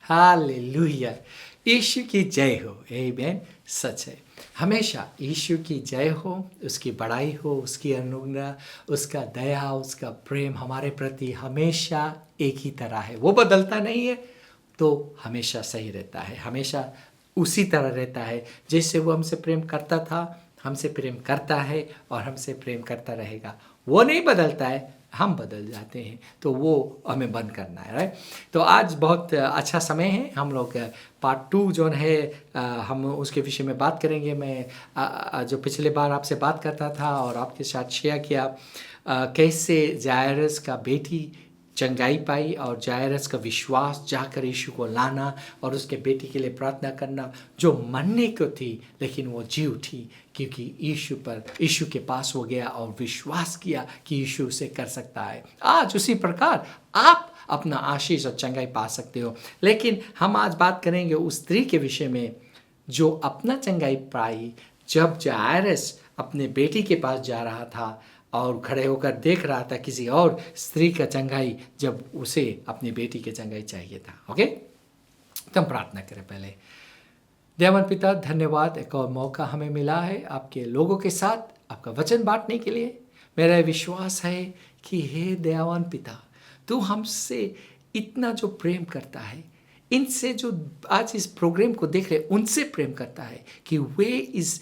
Hallelujah. यीशु की जय हो। आमीन। सच है, हमेशा यीशु की जय हो, उसकी बड़ाई हो, उसकी अनुग्रह, उसका दया, उसका प्रेम हमारे प्रति हमेशा एक ही तरह है। वो बदलता नहीं है, तो हमेशा सही रहता है, हमेशा उसी तरह रहता है जैसे वो हमसे प्रेम करता था, हमसे प्रेम करता है और हमसे प्रेम करता रहेगा। वो नहीं बदलता है, हम बदल जाते हैं, तो वो हमें बंद करना है। राइट। तो आज बहुत अच्छा समय है, हम लोग पार्ट 2 जो है हम उसके विषय में बात करेंगे। मैं जो पिछले बार आपसे बात करता था और आपके साथ शेयर किया कैसे जायरस का बेटी चंगाई पाई और जायरस का विश्वास जाकर यीशु को लाना और उसके बेटी के लिए प्रार्थना करना, जो मरने को थी लेकिन वो जी उठी क्योंकि यीशु के पास हो गया और विश्वास किया कि यीशु उसे कर सकता है। आज उसी प्रकार आप अपना आशीष और चंगाई पा सकते हो। लेकिन हम आज बात करेंगे उस स्त्री के विषय में जो अपना चंगाई पाई जब जायरस अपने बेटी के पास जा रहा था और खड़े होकर देख रहा था किसी और स्त्री का चंगाई, जब उसे अपनी बेटी के चंगाई चाहिए था। ओके, तो हम प्रार्थना करें पहले। दयावान पिता, धन्यवाद, एक और मौका हमें मिला है आपके लोगों के साथ आपका वचन बांटने के लिए। मेरा विश्वास है कि हे दयावान पिता, तू हमसे इतना जो प्रेम करता है, इनसे जो आज इस प्रोग्राम को देख रहे उनसे प्रेम करता है कि वे इस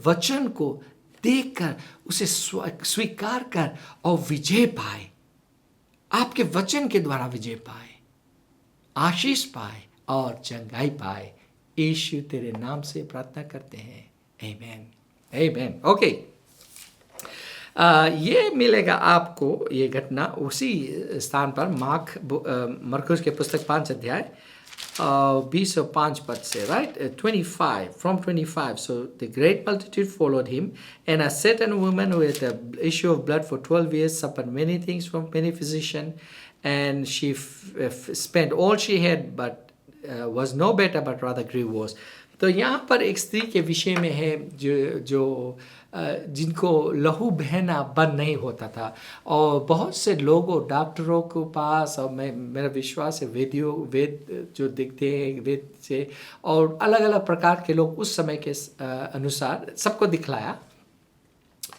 वचन को देखकर उसे स्वीकार कर और विजय पाए, आपके वचन के द्वारा विजय पाए, आशीष पाए और चंगाई पाए। यीशु तेरे नाम से प्रार्थना करते हैं, आमीन, आमीन। ओके, ये मिलेगा आपको ये घटना उसी स्थान पर मरकुस के पुस्तक 5 अध्याय 20 और 5 पद से, right, 25 from 25. So the great multitude followed him, and a certain woman with the issue of blood for 12 years suffered many things from many physicians, and she spent all she had, but was no better, but rather grew worse. तो यहाँ पर एक स्त्री के विषय में है जो जिनको लहू बहना बंद नहीं होता था, और बहुत से लोगों डॉक्टरों के पास, और मेरा विश्वास है वेद जो दिखते हैं वेद से, और अलग अलग प्रकार के लोग उस समय के अनुसार सबको दिखलाया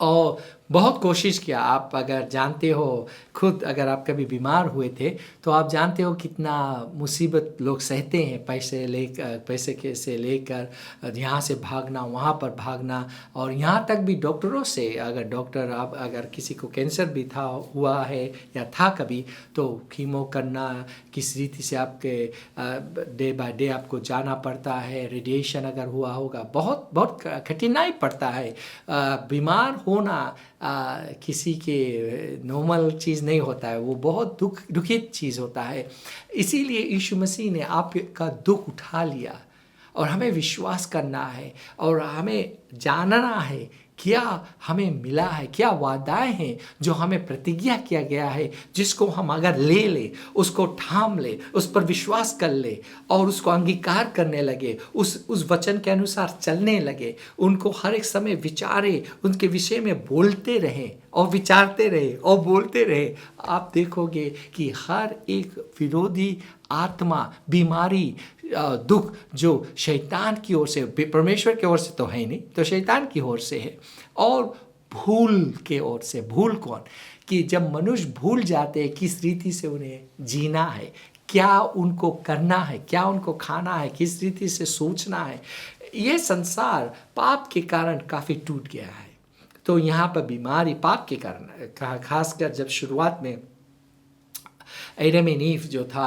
और बहुत कोशिश किया। आप अगर जानते हो, खुद अगर आप कभी बीमार हुए थे तो आप जानते हो कितना मुसीबत लोग सहते हैं, पैसे के से लेकर यहाँ से भागना, वहाँ पर भागना, और यहाँ तक भी डॉक्टरों से, अगर किसी को कैंसर भी हुआ है या था कभी, तो कीमो करना, किस रीति से आपके डे बाय डे आपको जाना पड़ता है, रेडिएशन अगर हुआ होगा, बहुत बहुत कठिनाई पड़ता है। बीमार होना किसी के नॉर्मल चीज़ नहीं होता है, वो बहुत दुखित चीज़ होता है। इसीलिए यीशु मसीह ने आपका दुख उठा लिया, और हमें विश्वास करना है और हमें जानना है क्या हमें मिला है, क्या वादाएं हैं जो हमें प्रतिज्ञा किया गया है, जिसको हम अगर ले ले, उसको थाम ले, उस पर विश्वास कर ले और उसको अंगीकार करने लगे, उस वचन के अनुसार चलने लगे, उनको हर एक समय विचारे, उनके विषय में बोलते रहें और विचारते रहे और बोलते रहे, आप देखोगे कि हर एक विरोधी आत्मा, बीमारी, दुख जो शैतान की ओर से, परमेश्वर की ओर से तो है नहीं, तो शैतान की ओर से है, और भूल के ओर से। भूल कौन? कि जब मनुष्य भूल जाते हैं किस रीति से उन्हें जीना है, क्या उनको करना है, क्या उनको खाना है, किस रीति से सोचना है। ये संसार पाप के कारण काफ़ी टूट गया है। तो यहाँ पर बीमारी पाप के कारण, खासकर जब शुरुआत में एडम एंड ईव जो था,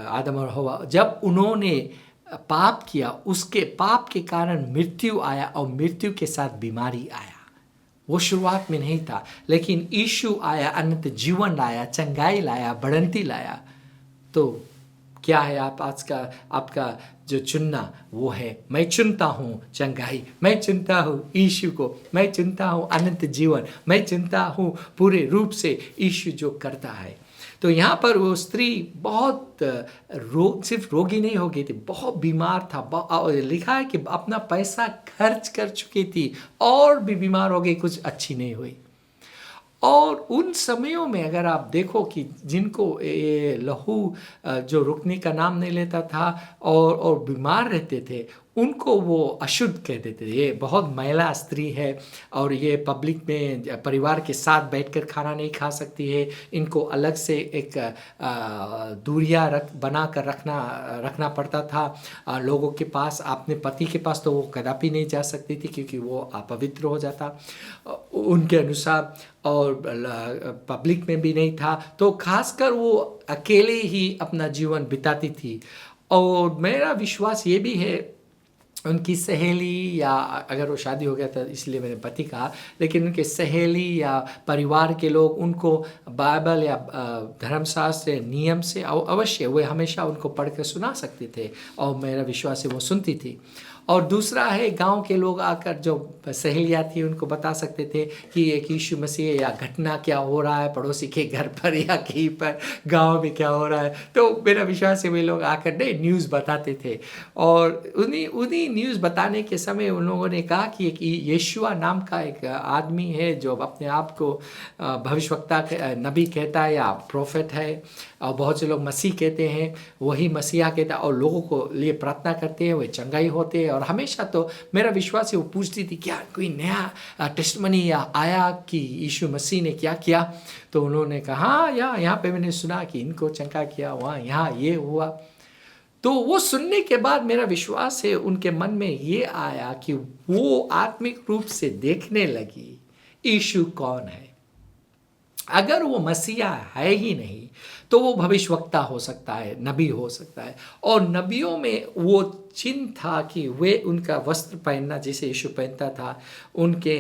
आदम और हवा, जब उन्होंने पाप किया, उसके पाप के कारण मृत्यु आया और मृत्यु के साथ बीमारी आया। वो शुरुआत में नहीं था, लेकिन यीशु आया, अनंत जीवन लाया, चंगाई लाया, बढ़ंती लाया। तो क्या है आपका जो चुनना, वो है मैं चुनता हूँ चंगाई, मैं चुनता हूँ यीशु को, मैं चुनता हूँ अनंत जीवन, मैं चुनता हूँ पूरे रूप से यीशु जो करता है। तो यहाँ पर वो स्त्री बहुत सिर्फ रोगी नहीं हो गई थी, बहुत बीमार था। लिखा है कि अपना पैसा खर्च कर चुकी थी और भी बीमार हो गई, कुछ अच्छी नहीं हुई। और उन समयों में अगर आप देखो कि जिनको ये लहू जो रुकने का नाम नहीं लेता था और बीमार रहते थे, उनको वो अशुद्ध कह देते थे, ये बहुत मैला स्त्री है और ये पब्लिक में परिवार के साथ बैठकर खाना नहीं खा सकती है, इनको अलग से एक दूरियां बना कर रखना पड़ता था लोगों के पास। अपने पति के पास तो वो कदापि नहीं जा सकती थी क्योंकि वो अपवित्र हो जाता उनके अनुसार, और पब्लिक में भी नहीं था, तो खासकर वो अकेले ही अपना जीवन बिताती थी। और मेरा विश्वास ये भी है उनकी सहेली, या अगर वो शादी हो गया था इसलिए मैंने पति कहा, लेकिन उनके सहेली या परिवार के लोग उनको बाइबल या धर्मशास्त्र नियम से अवश्य वे हमेशा उनको पढ़ कर सुना सकते थे, और मेरा विश्वास है वो सुनती थी। और दूसरा है गांव के लोग आकर जो सहेलियाँ थी उनको बता सकते थे कि एक यीशु मसीह या घटना क्या हो रहा है पड़ोसी के घर पर या कहीं पर गांव में क्या हो रहा है, तो मेरा विश्वास है वे लोग आकर न्यूज़ बताते थे। और उन्हीं न्यूज़ बताने के समय उन लोगों ने कहा कि एक यीशुआ नाम का एक आदमी है जो अपने आप को भविष्यवक्ता नबी कहता है या प्रोफेट है, और बहुत से लोग मसीह कहते हैं, वही मसीहा कहता है, और लोगों को लिए प्रार्थना करते हैं, वे चंगाई होते हैं। और हमेशा तो मेरा विश्वास है वो पूछती थी क्या कोई नया टेस्टमनी या आया कि यीशु मसीह ने क्या किया, तो उन्होंने कहा हाँ यहाँ पे मैंने सुना कि इनको चंगा किया, वहाँ यहाँ ये हुआ। तो वो सुनने के बाद मेरा विश्वास है उनके मन में ये आया कि वो आत्मिक रूप से देखने लगी यीशु कौन है। अगर वो मसीहा है ही नहीं तो वो भविष्यवक्ता हो सकता है, नबी हो सकता है, और नबियों में वो चिन्ह था कि वे उनका वस्त्र पहनना जैसे यीशु पहनता था, उनके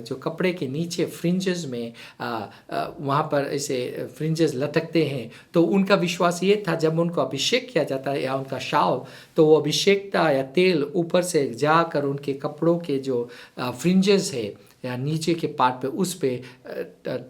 जो कपड़े के नीचे फ्रिंजेस में वहाँ पर ऐसे फ्रिंजेस लटकते हैं, तो उनका विश्वास ये था जब उनको अभिषेक किया जाता है या उनका शाव, तो वो अभिषेकता या तेल ऊपर से जाकर उनके कपड़ों के जो फ्रिंजेस है या नीचे के पार्ट पे उस पे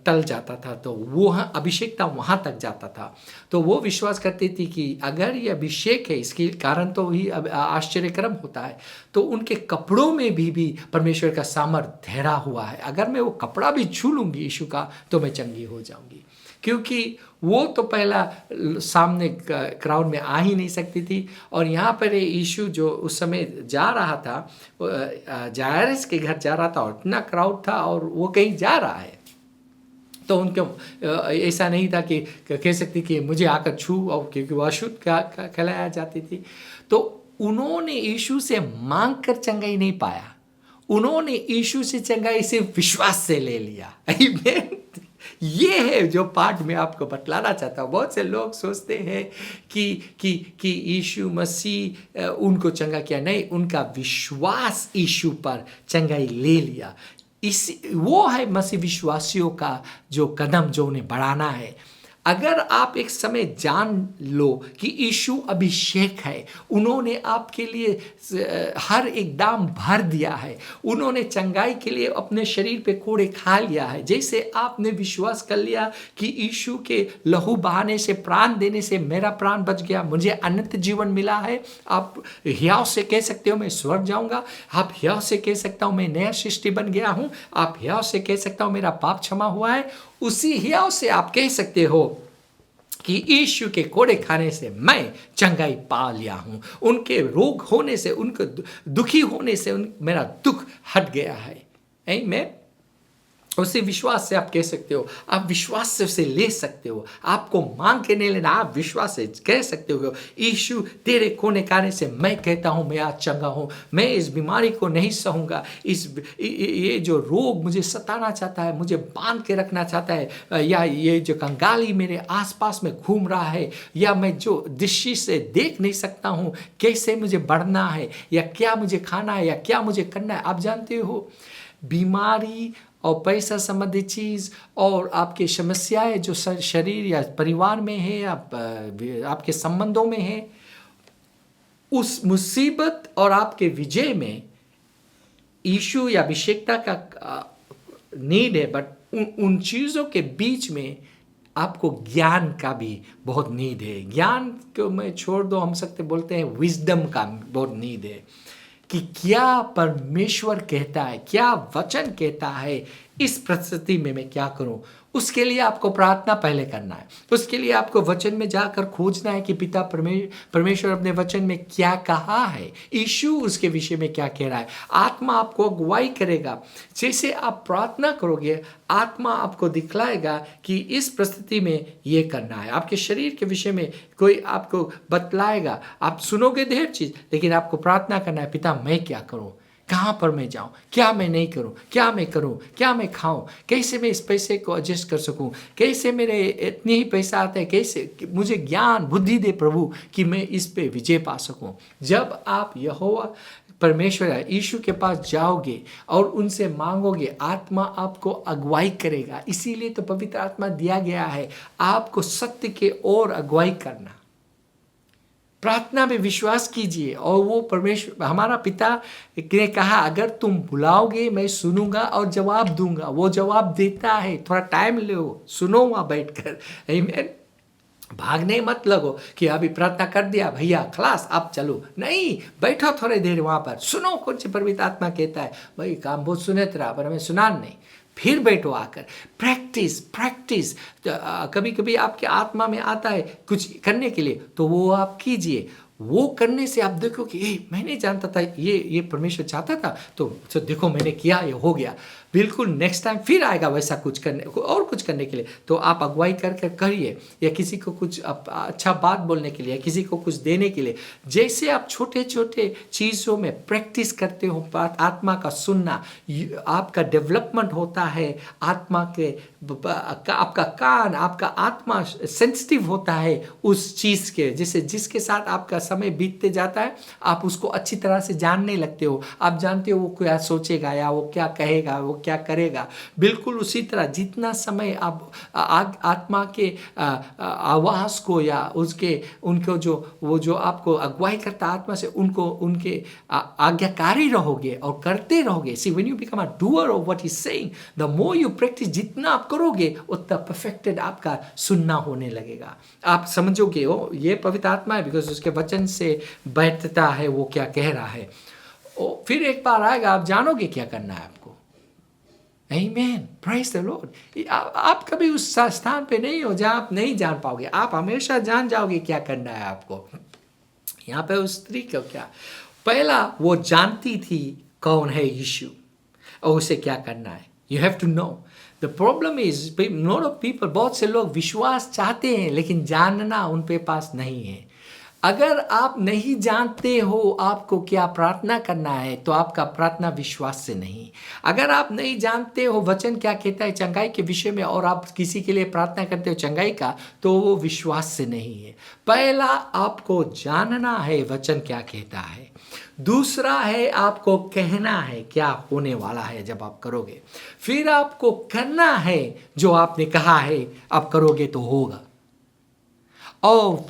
टल जाता था, तो वो अभिषेकता वहाँ तक जाता था। तो वो विश्वास करती थी कि अगर ये अभिषेक है, इसके कारण तो ही आश्चर्यक्रम होता है, तो उनके कपड़ों में भी परमेश्वर का सामर्थ्य ठहरा हुआ है। अगर मैं वो कपड़ा भी छू लूँगी यीशु का तो मैं चंगी हो जाऊँगी, क्योंकि वो तो पहला सामने क्राउड में आ ही नहीं सकती थी। और यहाँ पर यीशु जो उस समय जा रहा था, जायरस के घर जा रहा था, और इतना क्राउड था और वो कहीं जा रहा है, तो उनके ऐसा नहीं था कि कह सकती कि मुझे आकर छू, और क्योंकि वो अशुद्ध कहलाया जाती थी। तो उन्होंने यीशु से मांग कर चंगाई नहीं पाया, उन्होंने यीशु से चंगाई सिर्फ विश्वास से ले लिया। ये है जो पाठ में आपको बतलाना चाहता हूँ। बहुत से लोग सोचते हैं कि यीशु मसीह उनको चंगा किया, नहीं, उनका विश्वास यीशु पर चंगाई ले लिया। वो है मसीह विश्वासियों का जो कदम जो उन्हें बढ़ाना है। अगर आप एक समय जान लो कि यीशु अभिषेक है, उन्होंने आपके लिए हर एक दाम भर दिया है, उन्होंने चंगाई के लिए अपने शरीर पे कोड़े खा लिया है। जैसे आपने विश्वास कर लिया कि यीशु के लहू बहाने से, प्राण देने से मेरा प्राण बच गया, मुझे अनंत जीवन मिला है, आप हियाव से कह सकते हो मैं स्वर्ग जाऊंगा, आप हियाव से कह सकता हूँ मैं नया सृष्टि बन गया हूँ, आप हियाव से कह सकता हूँ मेरा पाप क्षमा हुआ है, उसी हियाव से आप कह सकते हो कि यीशु के कोड़े खाने से मैं चंगाई पा लिया हूँ, उनके रोग होने से, उनके दुखी होने से मेरा दुख हट गया है। आमीन। उसी विश्वास से आप कह सकते हो, आप विश्वास से ले सकते हो, आपको मांग के नहीं लेना, आप विश्वास से कह सकते हो यीशु तेरे कोने खाने से मैं कहता हूँ मैं आज चंगा हूँ, मैं इस बीमारी को नहीं सहूँगा, ये जो रोग मुझे सताना चाहता है, मुझे बांध के रखना चाहता है, या ये जो कंगाली मेरे आसपास में घूम रहा है, या मैं जो दृष्टि से देख नहीं सकता हूँ, कैसे मुझे बढ़ना है, या क्या मुझे खाना है, या क्या मुझे करना है। आप जानते हो बीमारी और पैसा संबंधी चीज़ और आपकी समस्याएं जो शरीर या परिवार में है या आपके संबंधों में है, उस मुसीबत और आपके विजय में यीशु या अभिषेकता का नीड है, बट उन चीज़ों के बीच में आपको ज्ञान का भी बहुत नीड है। ज्ञान को मैं छोड़ दो, हम सकते बोलते हैं विजडम का बहुत नीड है कि क्या परमेश्वर कहता है, क्या वचन कहता है इस परिस्थिति में मैं क्या करूं? उसके लिए आपको प्रार्थना पहले करना है। उसके लिए आपको वचन में जाकर खोजना है कि पिता परमेश्वर अपने वचन में क्या कहा है, यीशु उसके विषय में क्या कह रहा है। आत्मा आपको अगुवाई करेगा। जैसे आप प्रार्थना करोगे, आत्मा आपको दिखलाएगा कि इस परिस्थिति में ये करना है। आपके शरीर के विषय में कोई आपको बतलाएगा, आप सुनोगे ढेर चीज, लेकिन आपको प्रार्थना करना है, पिता मैं क्या करूं, कहाँ पर मैं जाऊं, क्या मैं नहीं करूं, क्या मैं करूं, क्या मैं खाऊं, कैसे मैं इस पैसे को एडजस्ट कर सकूं, कैसे मेरे इतने ही पैसा आता है, कैसे मुझे ज्ञान बुद्धि दे प्रभु कि मैं इस पे विजय पा सकूं। जब आप यहोवा परमेश्वर यीशु के पास जाओगे और उनसे मांगोगे, आत्मा आपको अगुवाई करेगा। इसीलिए तो पवित्र आत्मा दिया गया है, आपको सत्य के ओर अगुवाई करना। प्रार्थना में विश्वास कीजिए और वो परमेश्वर हमारा पिता ने कहा, अगर तुम बुलाओगे मैं सुनूंगा और जवाब दूंगा। वो जवाब देता है, थोड़ा टाइम लो, सुनो वहाँ बैठकर। आमीन। भागने मत लगो कि अभी प्रार्थना कर दिया भैया खलास आप चलो, नहीं, बैठो थोड़ी देर वहाँ पर, सुनो कुछ पवित्र आत्मा कहता है। भाई काम बहुत सुनते रहा पर हमें सुना नहीं, फिर बैठो आकर, प्रैक्टिस प्रैक्टिस। कभी कभी आपके आत्मा में आता है कुछ करने के लिए, तो वो आप कीजिए। वो करने से आप देखो कि मैं नहीं जानता था ये परमेश्वर चाहता था, तो देखो मैंने किया, ये हो गया। बिल्कुल नेक्स्ट टाइम फिर आएगा वैसा कुछ करने और कुछ करने के लिए, तो आप अगुवाई कर करिए, या किसी को कुछ अच्छा बात बोलने के लिए, या किसी को कुछ देने के लिए। जैसे आप छोटे छोटे चीज़ों में प्रैक्टिस करते हो आत्मा का सुनना, आपका डेवलपमेंट होता है। आत्मा के आपका कान, आपका आत्मा सेंसिटिव होता है उस चीज़ के, जैसे जिसके साथ आपका समय बीतते जाता है, आप उसको अच्छी तरह से जानने लगते हो। आप जानते हो वो क्या सोचेगा या वो क्या कहेगा, वो क्या करेगा। बिल्कुल उसी तरह जितना समय आप आत्मा के आवाज़ को या उसके उनको जो आपको अगुवाई करता आत्मा से, उनको उनके आज्ञाकारी रहोगे और करते रहोगे। See when you become a doer of what he is saying, the more you practice, जितना आप करोगे उतना परफेक्टेड आपका सुनना होने लगेगा। आप समझोगे ओ ये पवित्र आत्मा है, बिकॉज उसके वचन से बैठता है वो क्या कह रहा है। फिर एक बार आएगा, आप जानोगे क्या करना है आपको। Amen. Praise the Lord. आप कभी उस स्थान पे नहीं हो जहाँ आप नहीं जान पाओगे, आप हमेशा जान जाओगे क्या करना है आपको। यहाँ पे उस स्त्री को क्या, पहला वो जानती थी कौन है यीशु और उसे क्या करना है। You have to know. The problem is, lot of people, बहुत से लोग विश्वास चाहते हैं लेकिन जानना उन पे पास नहीं है। अगर आप नहीं जानते हो आपको क्या प्रार्थना करना है, तो आपका प्रार्थना विश्वास से नहीं। अगर आप नहीं जानते हो वचन क्या कहता है चंगाई के विषय में और आप किसी के लिए प्रार्थना करते हो चंगाई का, तो वो विश्वास से नहीं है। पहला आपको जानना है वचन क्या कहता है, दूसरा है आपको कहना है क्या होने वाला है जब आप करोगे, फिर आपको करना है जो आपने कहा है आप करोगे तो होगा। और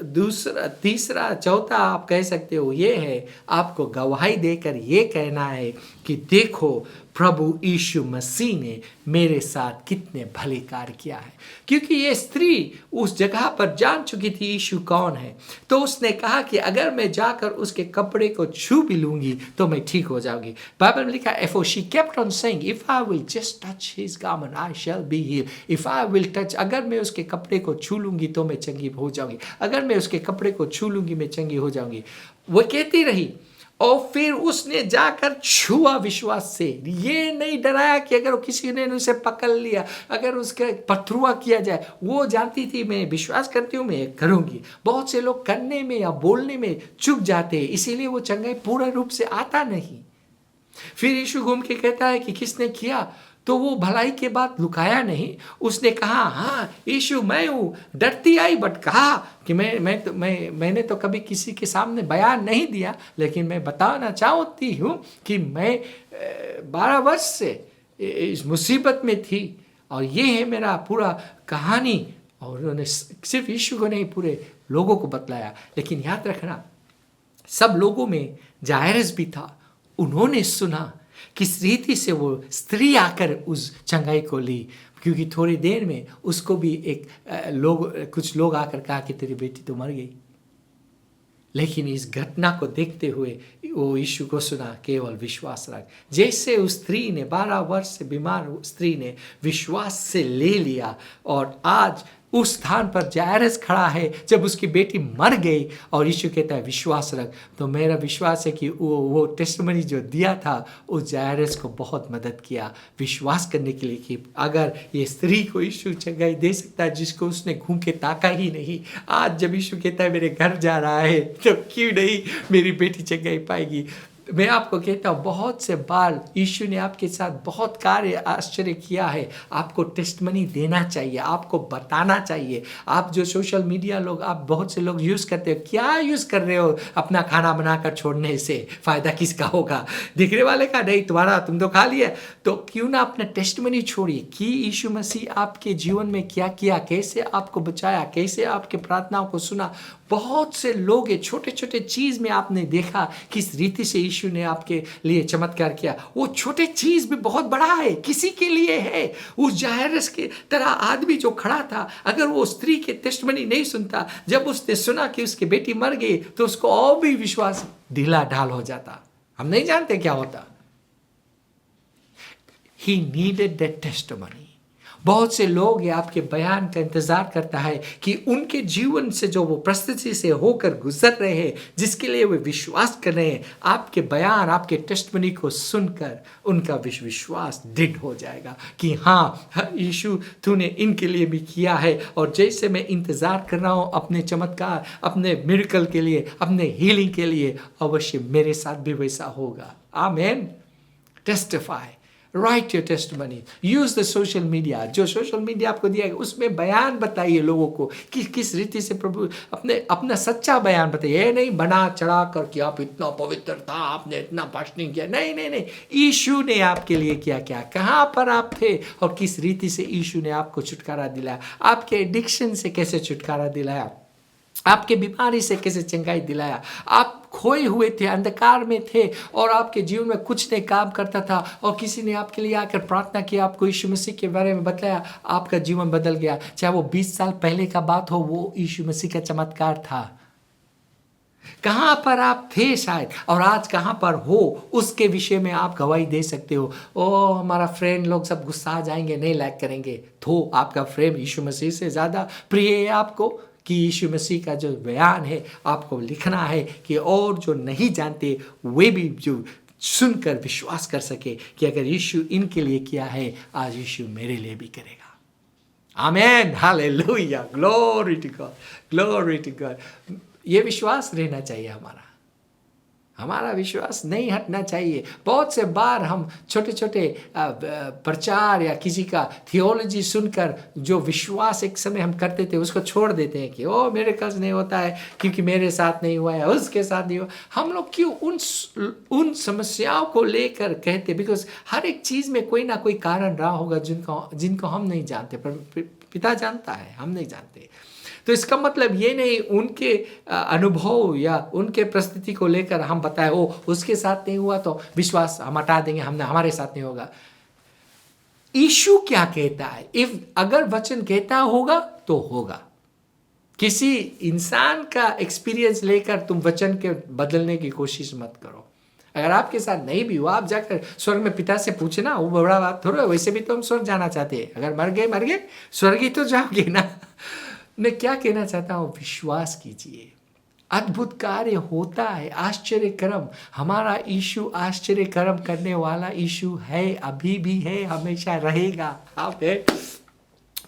दूसरा तीसरा चौथा आप कह सकते हो ये है, आपको गवाही देकर ये कहना है कि देखो प्रभु यीशु मसीह ने मेरे साथ कितने भले कार्य किया है। क्योंकि ये स्त्री उस जगह पर जान चुकी थी यीशु कौन है, तो उसने कहा कि अगर मैं जाकर उसके कपड़े को छू भी लूंगी तो मैं ठीक हो जाऊंगी। बाइबल में लिखा है, she kept on saying, if I will just touch his garment I shall be healed. If I will touch, अगर मैं उसके कपड़े को छू लूंगी तो मैं चंगी हो जाऊंगी, अगर मैं उसके कपड़े को छू लूंगी मैं चंगी हो जाऊंगी। वो कहती रही और फिर उसने जाकर छुआ विश्वास से। ये नहीं डराया कि अगर किसी ने उसे पकड़ लिया, अगर उसके पथरुआ किया जाए, वो जानती थी मैं विश्वास करती हूँ मैं करूँगी। बहुत से लोग करने में या बोलने में चुक जाते हैं, इसीलिए वो चंगाई पूर्ण रूप से आता नहीं। फिर यीशु घूम के कहता है कि किसने किया, तो वो भलाई के बाद लुकाया नहीं, उसने कहा हाँ यीशु मैं हूँ। डरती आई बट कहा कि मैंने तो कभी किसी के सामने बयान नहीं दिया, लेकिन मैं बताना चाहती हूँ कि मैं 12 वर्ष से इस मुसीबत में थी और ये है मेरा पूरा कहानी। और उन्होंने सिर्फ यीशु को नहीं पूरे लोगों को बतलाया। लेकिन याद रखना, सब लोगों में जायरस भी था, उन्होंने सुना किस रीति से वो स्त्री आकर उस चंगाई को ली, क्योंकि थोड़ी देर में उसको भी कुछ लोग आकर कहा कि तेरी बेटी तो मर गई। लेकिन इस घटना को देखते हुए वो यीशु को सुना, केवल विश्वास रख। जैसे उस स्त्री ने, 12 वर्ष से बीमार स्त्री ने विश्वास से ले लिया, और आज उस स्थान पर जायरस खड़ा है जब उसकी बेटी मर गई, और यीशु कहता है विश्वास रख। तो मेरा विश्वास है कि वो टेस्टिमनी जो दिया था उस जायरस को बहुत मदद किया विश्वास करने के लिए कि अगर ये स्त्री को यीशु चंगाई दे सकता है जिसको उसने घूम के ताका ही नहीं, आज जब यीशु कहता है मेरे घर जा रहा है, तो क्यों नहीं मेरी बेटी चंगाई पाएगी। मैं आपको कहता हूँ बहुत से बार यीशु ने आपके साथ बहुत कार्य आश्चर्य किया है। आपको टेस्टमनी देना चाहिए, आपको बताना चाहिए। आप जो सोशल मीडिया लोग, आप बहुत से लोग यूज़ करते हो, क्या यूज़ कर रहे हो? अपना खाना बनाकर छोड़ने से फ़ायदा किसका होगा? दिखने वाले का नहीं, तुम्हारा, तुम तो खा लिया। तो क्यों ना अपना टेस्टमनी छोड़िए कि यीशु मसीह आपके जीवन में क्या किया, कैसे आपको बचाया, कैसे आपके प्रार्थनाओं को सुना। बहुत से लोग छोटे छोटे चीज़ में आपने देखा किस रीति से यीशु ने आपके लिए चमत्कार किया। वो छोटे चीज़ भी बहुत बड़ा है, किसी के लिए है। उस जायरस के तरह आदमी जो खड़ा था, अगर वो स्त्री के टेस्टिमनी नहीं सुनता, जब उसने सुना कि उसकी बेटी मर गई, तो उसको और भी विश्वास ढीला ढाल हो जाता। हम नहीं जानते क्या होता। He needed that testimony. बहुत से लोग ये आपके बयान का इंतजार करता है कि उनके जीवन से जो वो परिस्थिति से होकर गुजर रहे हैं, जिसके लिए वे विश्वास कर रहे हैं, आपके बयान, आपके टेस्टिमनी को सुनकर उनका विश्वास दृढ़ हो जाएगा कि हाँ यीशु तूने इनके लिए भी किया है, और जैसे मैं इंतजार कर रहा हूँ अपने चमत्कार, अपने मिरेकल के लिए, अपने हीलिंग के लिए, अवश्य मेरे साथ भी वैसा होगा। Amen. Testify, right your testimony, use the social media. जो सोशल मीडिया आपको दिया है उसमें बयान बताइए लोगों को कि किस रीति से प्रभु अपना सच्चा बयान बताइए। ये नहीं बना चढ़ा कर कि आप इतना पवित्र था, आपने इतना फास्टिंग किया। नहीं नहीं नहीं, यीशु ने आपके लिए क्या क्या, कहाँ पर आप थे और किस रीति से यीशु ने आपको छुटकारा दिलाया, आपके एडिक्शन से कैसे छुटकारा दिलाया, आपके बीमारी से कैसे चंगाई दिलाया। आप खोए हुए थे, अंधकार में थे और आपके जीवन में कुछ नहीं काम करता था, और किसी ने आपके लिए आकर प्रार्थना की, आपको यीशु मसीह के बारे में बताया, आपका जीवन बदल गया। चाहे वो 20 साल पहले का बात हो, वो यीशु मसीह का चमत्कार था। कहाँ पर आप थे शायद, और आज कहाँ पर हो, उसके विषय में आप गवाही दे सकते हो। ओ हमारा फ्रेंड लोग सब गुस्सा आ जाएंगे, नहीं लाइक करेंगे। तो आपका फ्रेंड यीशु मसीह से ज़्यादा प्रिय है आपको कि यीशु मसीह का जो बयान है आपको लिखना है कि और जो नहीं जानते वे भी जो सुनकर विश्वास कर सके कि अगर यीशु इनके लिए किया है, आज यीशु मेरे लिए भी करेगा। Amen, hallelujah, glory to God, glory to God. ये विश्वास रहना चाहिए हमारा विश्वास नहीं हटना चाहिए। बहुत से बार हम छोटे छोटे प्रचार या किसी का थियोलॉजी सुनकर जो विश्वास एक समय हम करते थे उसको छोड़ देते हैं कि ओ मेरे कल्स नहीं होता है क्योंकि मेरे साथ नहीं हुआ है, उसके साथ नहीं हुआ। हम लोग क्यों उन समस्याओं को लेकर कहते, बिकॉज हर एक चीज़ में कोई ना कोई कारण रहा होगा जिनको हम नहीं जानते, पर पिता जानता है, हम नहीं जानते। तो इसका मतलब ये नहीं उनके अनुभव या उनके परिस्थिति को लेकर हम बताएं ओ उसके साथ नहीं हुआ तो विश्वास हम हटा देंगे, हमारे साथ नहीं होगा। यीशु क्या कहता है? इफ अगर वचन कहता होगा तो होगा। किसी इंसान का एक्सपीरियंस लेकर तुम वचन के बदलने की कोशिश मत करो। अगर आपके साथ नहीं भी हुआ, आप जाकर स्वर्ग में पिता से पूछना, वो बड़ा बात थोड़ा। वैसे भी तो हम स्वर्ग जाना चाहते हैं, अगर मर गए स्वर्ग ही तो जाओगे ना। मैं क्या कहना चाहता हूँ, विश्वास कीजिए, अद्भुत कार्य होता है, आश्चर्य कर्म। हमारा यीशु आश्चर्य कर्म करने वाला यीशु है, अभी भी है, हमेशा रहेगा। आप है,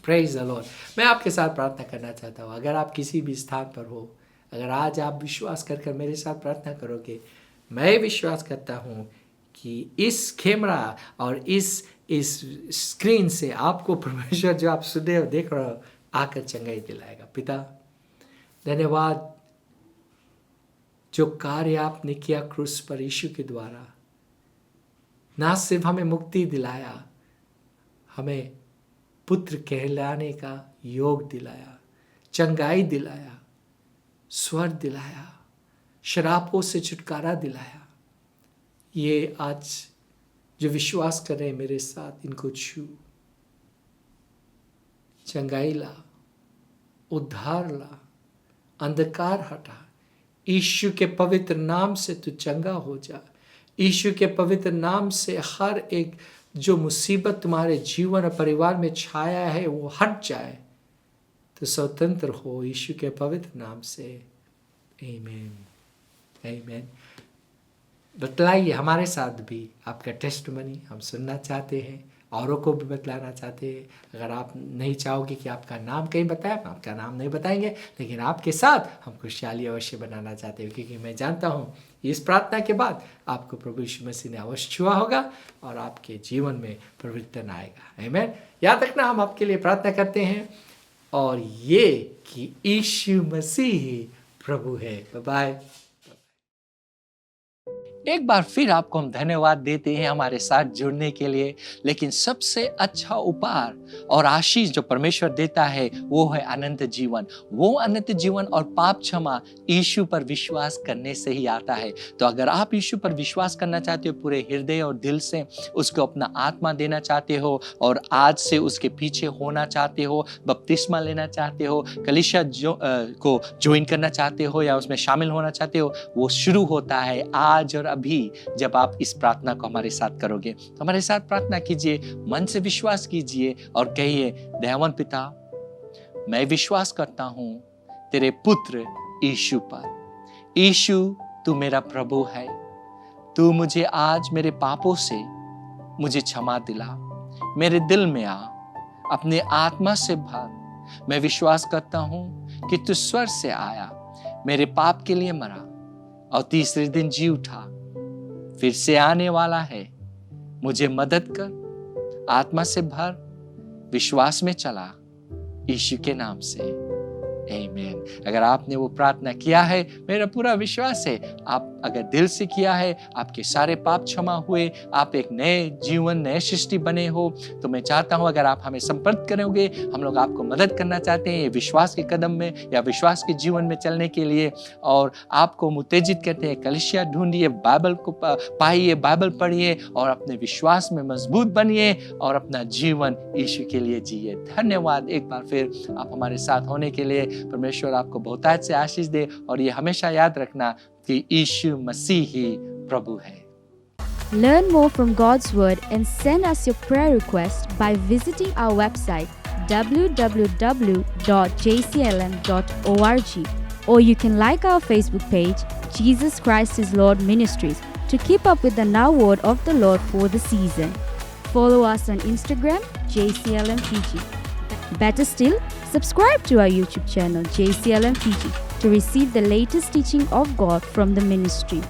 प्रेज द लॉर्ड। मैं आपके साथ प्रार्थना करना चाहता हूँ। अगर आप किसी भी स्थान पर हो, अगर आज आप विश्वास कर मेरे साथ प्रार्थना करोगे, मैं विश्वास करता हूँ कि इस कैमरा और इस स्क्रीन से आपको परमेश्वर जो आप सुने हो, देख रहे हो, आकर चंगाई दिलाएगा। पिता धन्यवाद, जो कार्य आपने किया क्रूस पर यीशु के द्वारा, ना सिर्फ हमें मुक्ति दिलाया, हमें पुत्र कहलाने का योग दिलाया, चंगाई दिलाया, स्वर दिलाया, शरापों से छुटकारा दिलाया। ये आज जो विश्वास कर रहे हैं मेरे साथ, इनको छू, चंगाई ला, उद्धार ला, अंधकार हटा, यीशु के पवित्र नाम से तू चंगा हो जा। यीशु के पवित्र नाम से हर एक जो मुसीबत तुम्हारे जीवन और परिवार में छाया है वो हट जाए, तो स्वतंत्र हो यीशु के पवित्र नाम से। आमीन, आमीन। बतलाइए, हमारे साथ भी आपका टेस्टमनी हम सुनना चाहते हैं, औरों को भी बतलाना चाहते हैं। अगर आप नहीं चाहोगे कि आपका नाम कहीं बताए, हम आपका नाम नहीं बताएंगे, लेकिन आपके साथ हम खुशहाली अवश्य बनाना चाहते हैं, क्योंकि मैं जानता हूँ इस प्रार्थना के बाद आपको प्रभु यीशु मसीह ने अवश्य छुआ होगा और आपके जीवन में परिवर्तन आएगा। आमीन। याद रखना, हम आपके लिए प्रार्थना करते हैं और ये कि यीशु मसीह ही प्रभु है। बाय। एक बार फिर आपको हम धन्यवाद देते हैं हमारे साथ जुड़ने के लिए। लेकिन सबसे अच्छा उपहार और आशीष जो परमेश्वर देता है वो है अनंत जीवन। वो अनंत जीवन और पाप क्षमा यीशु पर विश्वास करने से ही आता है। तो अगर आप यीशु पर विश्वास करना चाहते हो, पूरे हृदय और दिल से उसको अपना आत्मा देना चाहते हो और आज से उसके पीछे होना चाहते हो, बपतिस्मा लेना चाहते हो, कलीसिया को ज्वाइन करना चाहते हो या उसमें शामिल होना चाहते हो, वो शुरू होता है आज और अभी। जब आप इस प्रार्थना को हमारे साथ करोगे तो हमारे साथ प्रार्थना कीजिए, मन से विश्वास कीजिए और कहिए, दयावान पिता, मैं विश्वास करता हूं तेरे पुत्र यीशु पर। यीशु, तू मेरा प्रभु है। तू मुझे आज मेरे पापों से मुझे क्षमा दिला, मेरे दिल में आ, अपने आत्मा से भर। मैं विश्वास करता हूं कि तू स्वर्ग से आया, मेरे पाप के लिए मरा और तीसरे दिन जी उठा, फिर से आने वाला है। मुझे मदद कर, आत्मा से भर, विश्वास में चला, यीशु के नाम से। आमीन। अगर आपने वो प्रार्थना किया है, मेरा पूरा विश्वास है आप अगर दिल से किया है, आपके सारे पाप क्षमा हुए, आप एक नए जीवन, नए सृष्टि बने हो, तो मैं चाहता हूं अगर आप हमें संपर्क करोगे, हम लोग आपको मदद करना चाहते हैं विश्वास के कदम में या विश्वास के जीवन में चलने के लिए, और आपको उत्तेजित करते हैं, कलीसिया ढूंढिए, बाइबल को पाइए, बाइबल पढ़िए और अपने विश्वास में मजबूत बनिए और अपना जीवन यीशु के लिए जिए। धन्यवाद एक बार फिर आप हमारे साथ होने के लिए। परमेश्वर आपको बहुतायत से आशीष दे और ये हमेशा याद रखना कि यीशु मसीह ही प्रभु है। Learn more from God's Word and send us your prayer request by visiting our website www.jclm.org, or you can like our Facebook page, Jesus Christ is Lord Ministries, to keep up with the now word of the Lord for the season. Follow us on Instagram, JCLM Fiji. Better still, subscribe to our YouTube channel, JCLM Fiji, to receive the latest teaching of God from the ministry.